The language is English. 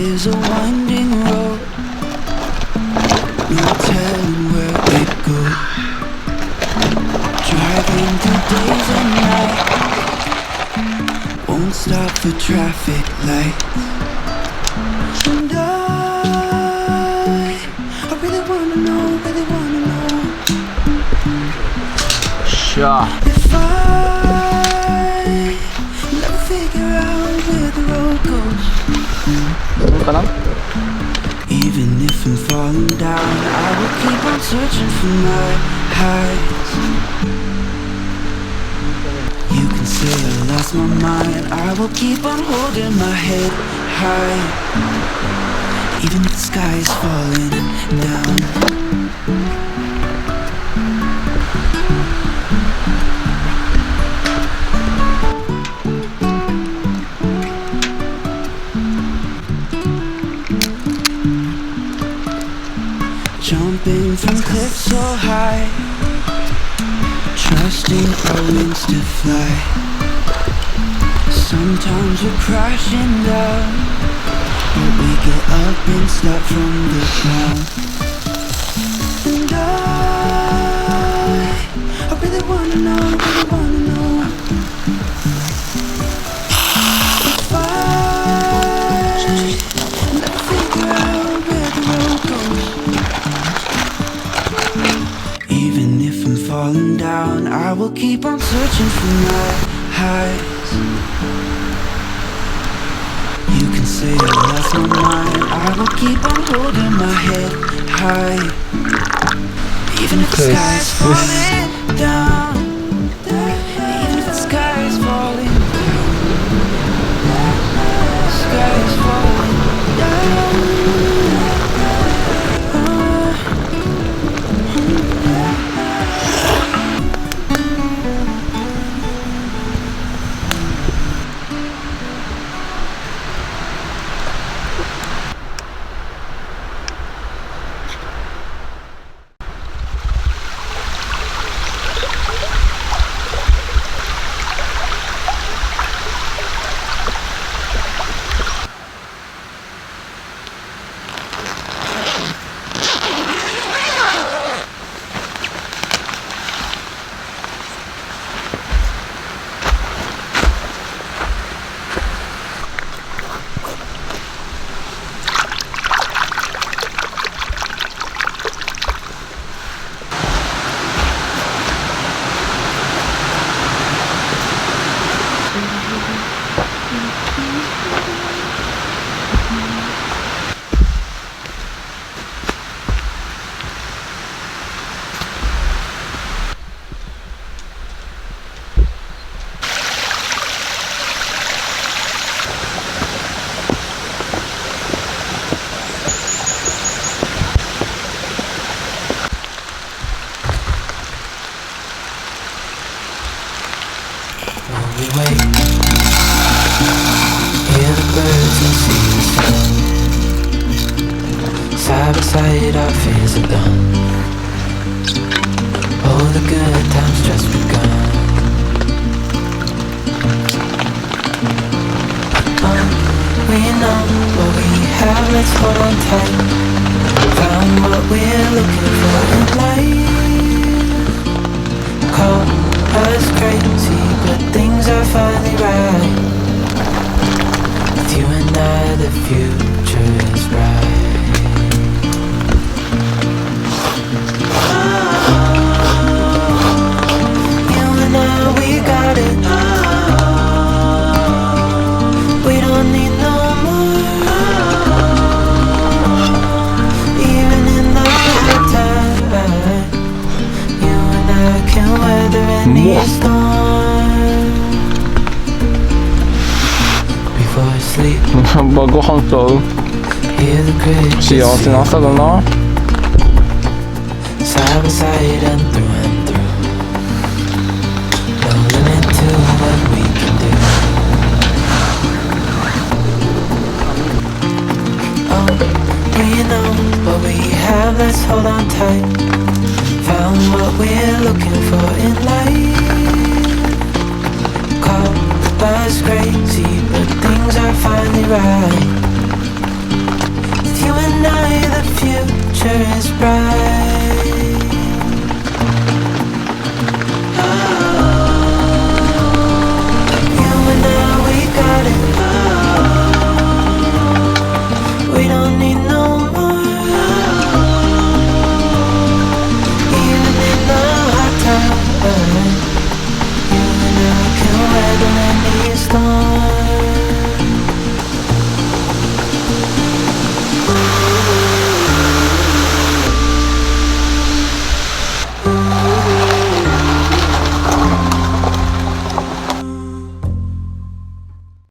is a winding road, no telling where it goes. Driving through days and nights, won't stop for traffic lights. And I really wanna know, really wanna know if I never figure out where the road goes. Even if I'm falling down, I will keep on searching for my heights. You can say I lost my mind, I will keep on holding my head high. Even if the sky is falling down. Jumping from cliffs so high, trusting our wings to fly. Sometimes we're crashing down, but we get up and start from the ground. And I really wanna know, really wanna know if I never figure out where the road goes. Even if I'm falling down, I will keep on searching for my heights. You can say I lost my mind, I will keep on holding my head high. Even if the sky is falling down, even if the sky is falling down, the sky is falling down. Side by side our fears are done. All the good times just begun. We know what we have, let's hold on tight. Found what we're looking for in life. Call us crazy, but things are finally right. With you and I, the future is bright.晩ご飯と合う幸せな朝だな。Let's hold on tight. Found what we're looking for in life. Call us crazy, but things are finally right. future is bright.